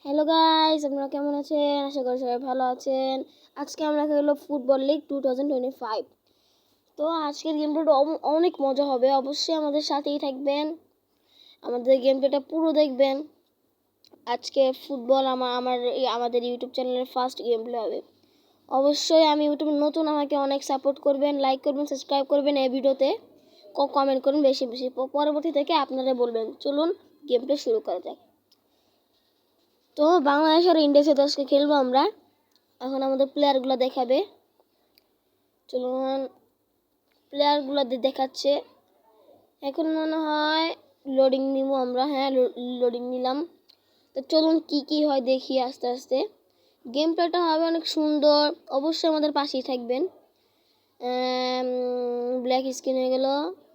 Hello guys, আপনারা কেমন আছেন? আশা করি সবাই ভালো আছেন। আজকে আমরা খেলবো ফুটবল লিগ 2025। তো আজকের গেমটা অনেক মজা হবে। অবশ্যই আমাদের সাথেই থাকবেন, আমাদের গেমটা পুরো দেখবেন। আজকে ফুটবল আমাদের ইউটিউব চ্যানেলের ফার্স্ট গেম প্লে হবে। অবশ্যই আমি ইউটিউবে নতুন, আমাকে অনেক সাপোর্ট করবেন, লাইক করবেন, সাবস্ক্রাইব করবেন, এই ভিডিওতে কমেন্ট করুন বেশি বেশি। পরবর্তী থেকে আপনারা বলবেন। চলুন গেম প্লে শুরু করা যাক। তো বাংলাদেশ আর ইন্ডিয়ার সাথে আজকে খেলবো আমরা। এখন আমাদের প্লেয়ারগুলো দেখাবে। চলুন প্লেয়ারগুলো দেখাচ্ছে। এখন মনে হয় লোডিং নিব আমরা। হ্যাঁ, লোডিং নিলাম। তো চলুন কি হয় দেখি আস্তে আস্তে। গেম প্লেটা হবে অনেক সুন্দর। অবশ্যই আমাদের পাশেই থাকবেন। ব্ল্যাক স্ক্রিন হয়ে গেল।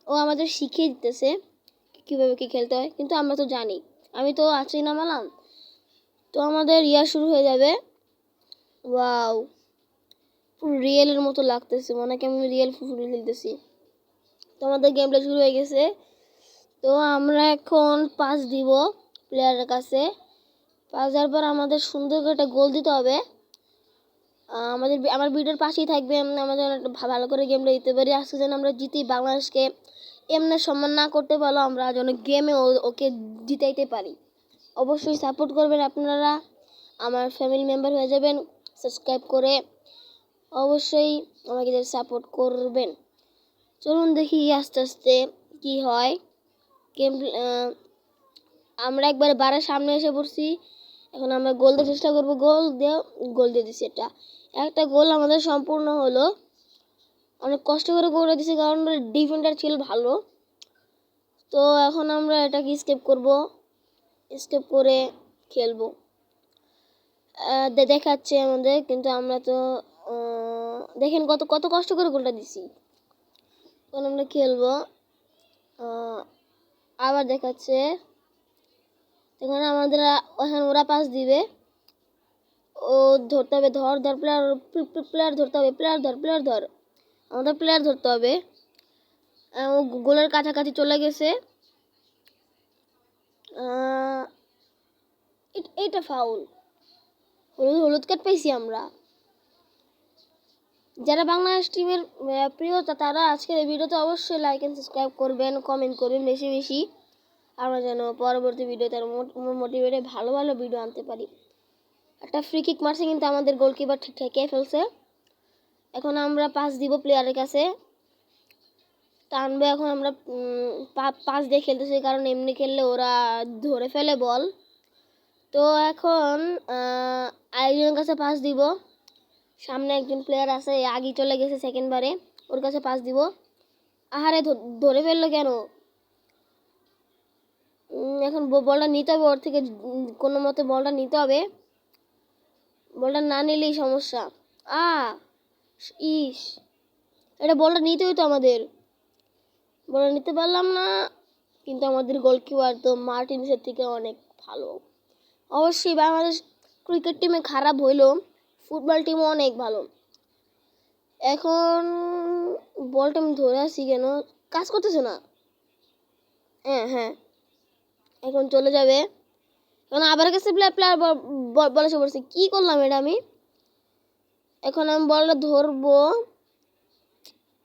ও আমাদের শিখিয়ে দিতেছে কীভাবে কি খেলতে হয়, কিন্তু আমরা তো জানি। আমি তো আছি নামালাম, তো আমাদের শুরু হয়ে যাবে। ওয়াও, পুরো রিয়েলের মতো লাগতেছে, মনে হয় আমি রিয়েল ফুটবল খেলতেছি। তো আমাদের গেম প্লে শুরু হয়ে গেছে। তো আমরা এখন পাস দিব প্লেয়ারের কাছে। পাস দেওয়ার পর আমাদের সুন্দর করে একটা গোল দিতে হবে। আমার ভিডিওর পাশেই থাকবে। আমাদের ভালো করে গেম প্লে দিতে পারি। আজকে যেন আমরা জিতি, বাংলাদেশকে এমনি সম্মান না করতে পারলো, আমরা যেন গেমে ওকে জিতাইতে পারি। অবশ্যই সাপোর্ট করবেন আপনারা, আমার ফ্যামিলি মেম্বার হয়ে যাবেন সাবস্ক্রাইব করে। অবশ্যই আমাকে সাপোর্ট করবেন। চলুন দেখি আস্তে আস্তে কি হয়। গেম আমরা একবার বারের সামনে এসে পড়ছি। এখন আমরা গোল দেওয়ার চেষ্টা করবো। গোল দিয়ে দিছি। একটা গোল আমাদের সম্পূর্ণ হলো। অনেক কষ্ট করে গোল দিছি, কারণ ডিফেন্ডার ছিল ভালো। তো এখন আমরা এটাকে স্কেপ করব, স্কেপ করে খেলবো। দেখাচ্ছে আমাদের, কিন্তু আমরা তো দেখেন কত কত কষ্ট করে গোলটা দিছি। এখন আমরা খেলবো। আবার দেখাচ্ছে, এখানে আমাদের এখন ওরা পাস দিবে। ও ধরতে হবে, ধর প্লেয়ার ধরতে হবে, প্লেয়ার ধর। আমাদের প্লেয়ার ধরতে হবে। ও গোলের কাছাকাছি চলে গেছে। এটা ফাউল, হলুদ কার্ড পাইছি আমরা। যারা বাংলাদেশ টিমের প্রিয়, তারা আজকের এই ভিডিওতে অবশ্যই লাইক এন্ড সাবস্ক্রাইব করবেন, কমেন্ট করবেন বেশি বেশি। আমরা যেন পরবর্তী ভিডিওতে মোটিভেটে ভালো ভালো ভিডিও আনতে পারি। একটা ফ্রি কিক মারছে, কিন্তু আমাদের গোলকিপার ঠিক ঠেকিয়ে ফেলছে। এখন আমরা পাস দিব প্লেয়ারের কাছে, টানবে। এখন আমরা পাস দিয়ে খেলতেছি, কারণ এমনি খেললে ওরা ধরে ফেলে বল। তো এখন আরেকজনের কাছে পাস দিব। সামনে একজন প্লেয়ার আছে, আগে চলে গেছে সেকেন্ড বারে, ওর কাছে পাস দিব। আহারে, ধরে ফেললো কেন? এখন বলটা নিতে হবে ওর থেকে, কোনো মতে বলটা নিতে হবে। বলটা না নিলেই সমস্যা। ইস, এটা বলটা নিতে হইতো আমাদের। বলটা নিতে পারলাম না, কিন্তু আমাদের গোলকিপার তো মার্টিনেসের থেকে অনেক ভালো। অবশ্যই বাংলাদেশ ক্রিকেট টিমে খারাপ হইলেও ফুটবল টিমও অনেক ভালো। এখন বলটা আমি ধরে আছি কেন, কাজ করতেছে না। হ্যাঁ, এখন চলে যাবে। এখন আবার কাছে প্লেয়ার বলে এসে পড়ছে। কী করলাম এটা আমি? এখন আমি বলটা ধরবো,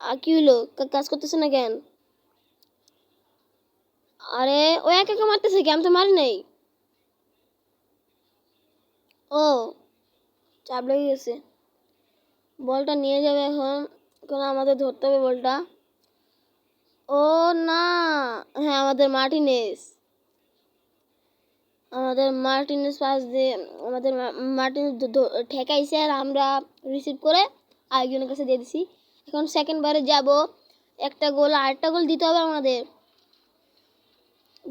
আর কি হইলো? কাজ করতেছে না কেন? আরে ও একা মারতেছে কি? আমি তো মারি নাই। ও, চাপ লেগে গেছে। বলটা নিয়ে যাবে এখন। এখন আমাদের ধরতে হবে বলটা। ও না, হ্যাঁ, আমাদের মার্টিনেস পাস দিয়ে আমাদের মার্টিনেস ঠেকাইছে, আর আমরা রিসিভ করে আরেকজনের কাছে দিয়ে দিছি। এখন সেকেন্ড বারে যাব, একটা গোল, আরেকটা গোল দিতে হবে আমাদের।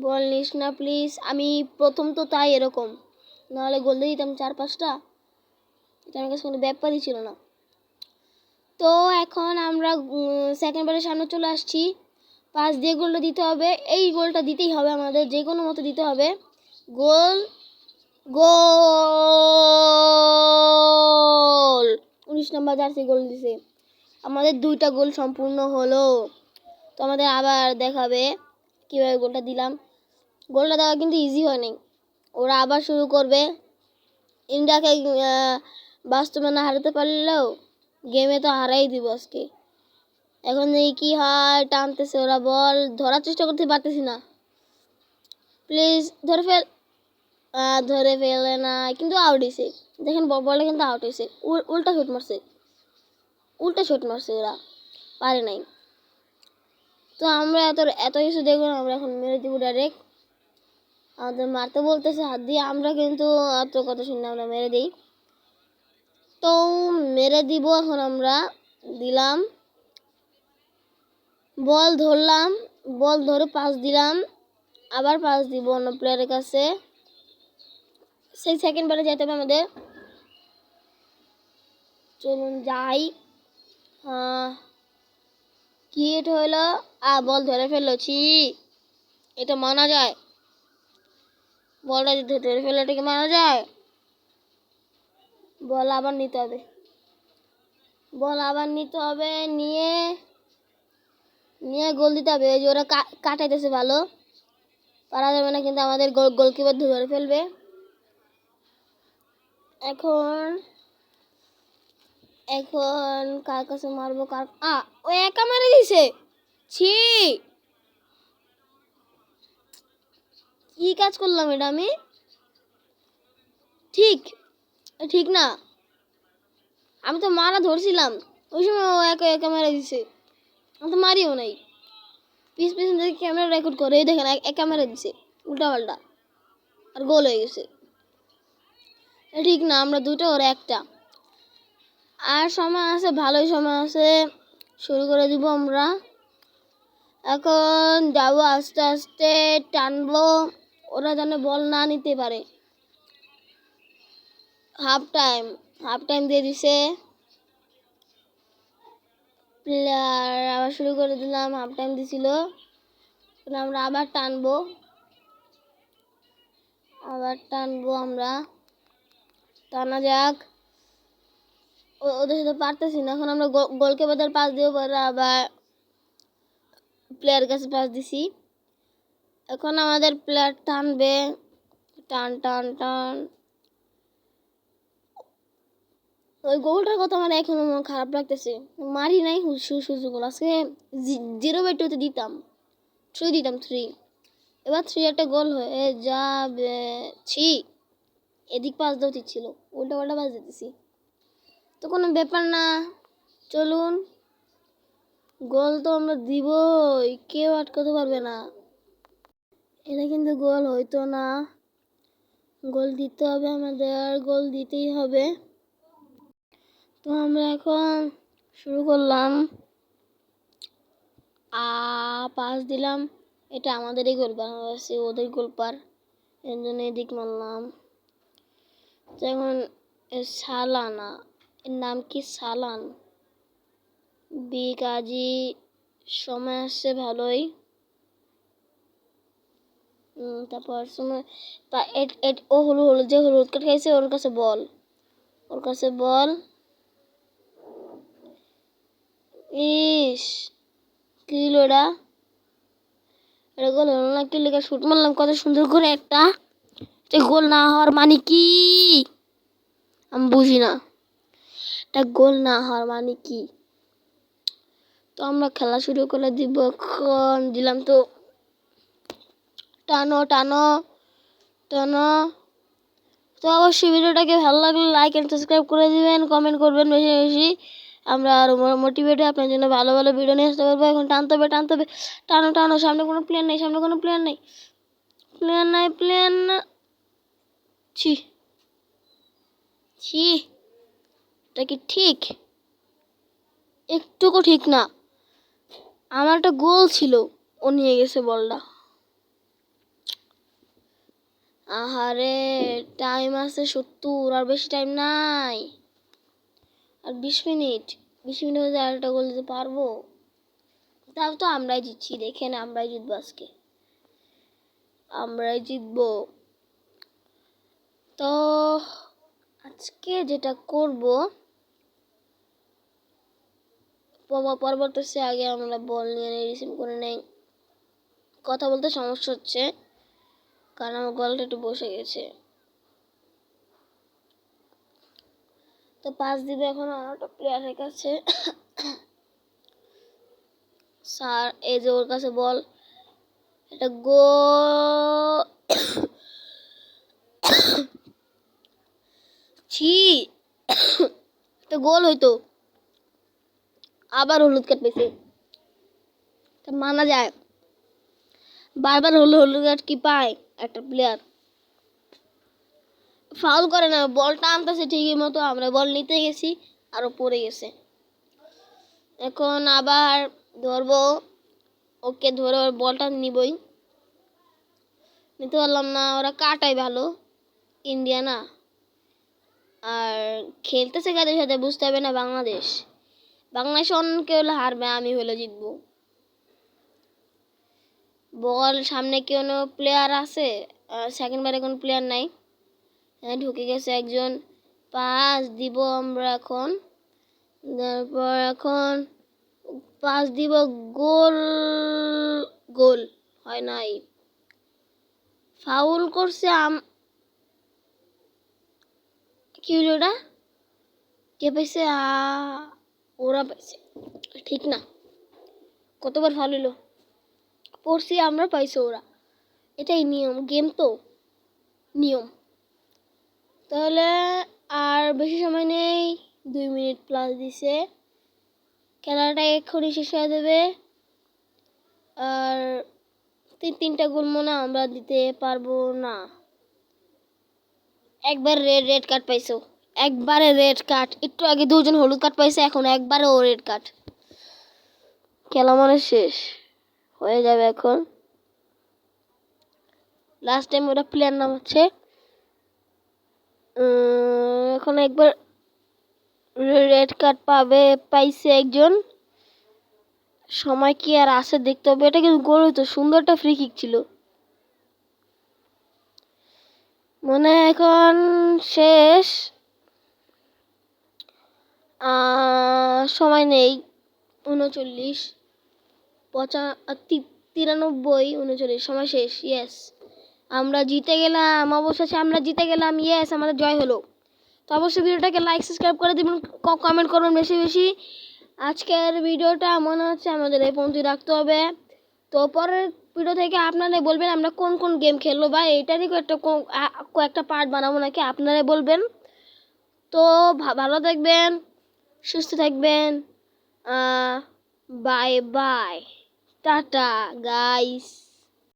বল নিস না প্লিজ। আমি প্রথম তো তাই এরকম, নাহলে গোল দিয়ে দিতাম 4-5টা। এটা আমার কাছে কোনো ব্যাপারই ছিল না। তো এখন আমরা সেকেন্ড বারের সামনে চলে আসছি। পাস দিয়ে গোলটা দিতে হবে। এই গোলটা দিতেই হবে আমাদের, যে কোনো মতো দিতে হবে। গোল, গোল! 19 নম্বর জার্সি গোল দিছে। আমাদের 2টা গোল সম্পূর্ণ হলো। তো আমাদের আবার দেখাবে কীভাবে গোলটা দিলাম। গোলটা দেওয়া কিন্তু ইজি হয়নি। ওরা আবার শুরু করবে। ইন্ডিয়াকে বাস্তবে না হারাতে পারলেও গেমে তো হারাই দিব আজকে। এখন দেখি কি হয়, টানতেছে ওরা, বল ধরার চেষ্টা করতে পারতেছি না। প্লিজ ধরে ফেল। ধরে ফেলে না, কিন্তু আউট হয়েছে। দেখেন বলটা কিন্তু আউট হয়েছে, উল্টা শট মারছে, ওরা পারে নাই। তো আমরা এত এত কিছু দেখবো না, আমরা এখন মেরে দিব ডাইরেক্ট। আমাদের মারতে বলতেছে হাত দিয়ে, আমরা কিন্তু এত কথা শুনে আমরা মেরে দিই। তো মেরে দিব এখন আমরা, দিলাম বল, ধরলাম বল, ধরে পাস দিলাম, আবার পাস দিব অন্য প্লেয়ারের কাছে। সেই সেকেন্ড বারে যেতে হবে আমাদের। চলুন যাই। কি এটা হলো? বল ধরে ফেলেছি, এটা মানা যায়? বলটা ধরে ফেলে এটাকে মানা যায়? বল আবার নিতে হবে, নিয়ে নিয়ে গোল দিতে হবে। যে ওরা কাটাইতেছে ভালো, পারা যাবে না, কিন্তু আমাদের গোলকিপার ধরে ফেলবে। এখন কার কাছে মারবো? ও একা মেরে দিছে। ছি, কি কাজ করলাম এটা আমি? ঠিক না, আমি তো মারা ধরছিলাম, ওই সময় ও একা একা মেরে দিছে। আমি তো মারিও নাই। পিছন থেকে ক্যামেরা রেকর্ড করে, এই দেখেন একা মেরে দিছে উল্টা পাল্টা, আর গোল হয়ে গেছে। ঠিক না, আমরা দুটো ওরা একটা। আর সময় আছে, ভালোই সময় আছে, শুরু করে দিব আমরা। এখন যাবো আস্তে আস্তে, টানবো, ওরা যেন বল না নিতে পারে। হাফ টাইম দিয়ে দিছে। প্লেয়ার আবার শুরু করে দিলাম, হাফ টাইম দিছিল। আমরা আবার টানবো আমরা, টানা যাক। ওদের সাথে পারতেছি না। এখন আমরা গোলকিপারদের পাস দিয়ে পরে আবার প্লেয়ার কাছে পাস দিছি। এখন আমাদের প্লেয়ার টানবে, টান। ওই গোলটার কথা আমার এখনো খারাপ লাগতেছে, মারি নাই সুযোগ। আজকে 0/2 দিতাম, 3 এবার 3 একটা গোল হয়ে যাবে। ছি, এদিক পাস দেওয়া উচিত ছিল, উল্টা পাল্টা পাস দিতেছি। তো কোনো ব্যাপার না, চলুন, গোল তো আমরা দিবই, কেউ আটকাতে পারবে না। এটা কিন্তু গোল হইতো না, গোল দিতে হবে আমাদের, গোল দিতেই হবে। তো আমরা এখন শুরু করলাম, পাস দিলাম। এটা আমাদেরই গোল, বাংলাদেশি ওদের গোল পার, এর জন্য এদিক মারলাম। যেমন সালানা, এর নাম কি? সালান কাজী। সময় আসছে ভালোই। তারপর সময় ও হলুদ যে হলুদ কাট খাইছে, ওর কাছে বল। ইস, কি লোড়া, এটা গোল হলো না। কি লেগে শুট মারলাম কত সুন্দর করে একটা, গোল না হওয়ার মানে কি আমি বুঝি না, এটা গোল না হওয়ার মানে কি। তো আমরা খেলা শুরু করে দিব এখন, দিলাম তো, টানো। তো অবশ্যই ভিডিওটাকে ভালো লাগলে লাইক এন্ড সাবস্ক্রাইব করে দিবেন, কমেন্ট করবেন বেশি বেশি। আমরা আরো মোটিভেট আপনার জন্য ভালো ভালো ভিডিও নিয়ে আসতে পারবো। এখন টানতে হবে, টানো। সামনে কোনো প্লেয়ার নেই, প্লেয়ার না। ছি, এটা কি ঠিক? একটুকু ঠিক না। আমার একটা গোল ছিল, ও নিয়ে গেছে বলটা। আহারে, টাইম আছে 70, আর বেশি টাইম নাই, আর 20 মিনিট মধ্যে আরেকটা গোল দিতে পারবো। তাও তো আমরাই জিতছি, দেখেন, আমরাই জিতবো আজকে, তো আজকে যেটা করব, পরবর্তী আগে আমরা বল নিয়ে রিসিভ করে নেই। কথা বলতে সমস্যা হচ্ছে, কারণ আমার গলাটা একটু বসে গেছে। তো পাস দিবে এখন আর একটা প্লেয়ারের কাছে। স্যার এই যে ওর কাছে বল, এটা ছি একটা গোল হইতো, আবার হলুদ কার্ড পেয়েছে। তা মানা যায়, বারবার হলুদ কার্ড কি পায় একটা প্লেয়ার? ফাউল করে না, বলটা আনতেছে ঠিকই মতো, আমরা বল নিতে গেছি আরো পড়ে গেছে। এখন আবার ধরবো, ওকে ধরে ওর বলটা নিবই, নিতে পারলাম না। ওরা কাটাই ভালো, ইন্ডিয়া না। আর খেলতেছে কাদের সাথে বুঝতে হবে না, বাংলাদেশ। বাংলাদেশ অন্য কেউ হলে হারবে, আমি হলে জিতবো। বল সামনে কেউ প্লেয়ার আছে, সেকেন্ড বারে কোনো প্লেয়ার নাই। ঢুকে গেছে একজন, পাস দিব আমরা এখন। তারপর এখন পাস দিব, গোল, গোল হয় নাই, ফাউল করছে। কি হলো ওটা? কে পাইছে? ওরা পাইছে, ঠিক না? কতবার ফাউল হলো, পড়ছি আমরা, পাইছে ওরা। এটাই নিয়ম, গেম তো নিয়ম। তাহলে আর বেশি সময় নেই, 2 মিনিট প্লাস দিছে। খেলাটা এক্ষুনি শেষ হয়ে যাবে। আর তিনটা গোল মনে আমরা দিতে পারবো না। একবার রেড কার্ড পাইছো, একবারে রেড কার্ড। একটু আগে 2জন হলুদ কার্ড পাইছে, এখন একবারে ও রেড কার্ড। খেলা মানে শেষ হয়ে যাবে এখন। লাস্ট টাইম ওরা প্লেয়ার নাম হচ্ছে, এখন একবার রেড কার্ড পাইছে একজন। সময় কি আর আছে দেখতে হবে। এটা কিন্তু গোল হইতো, সুন্দর একটা ফ্রি কিক ছিল। মনে এখন শেষ, সময় নেই। 39, 93, 39, সময় শেষ। ইয়েস, আমরা জিতে গেলাম, অবশেষে আমরা জিতে গেলাম। ইয়েস, আমাদের জয় হলো। তো অবশ্যই ভিডিওটাকে লাইক সাবস্ক্রাইব করে দিবেন, কমেন্ট করবেন বেশি বেশি। আজকের ভিডিওটা মনে হচ্ছে আমাদের এই পর্যন্ত রাখতে হবে। তো পরের ভিডিও থেকে আপনারাই বলবেন আমরা কোন কোন গেম খেলবো, বা এটারই কয়েকটা পার্ট বানাবো নাকি, আপনারাই বলবেন। তো ভালো থাকবেন, সুস্থ থাকবেন। Bye bye, tata guys.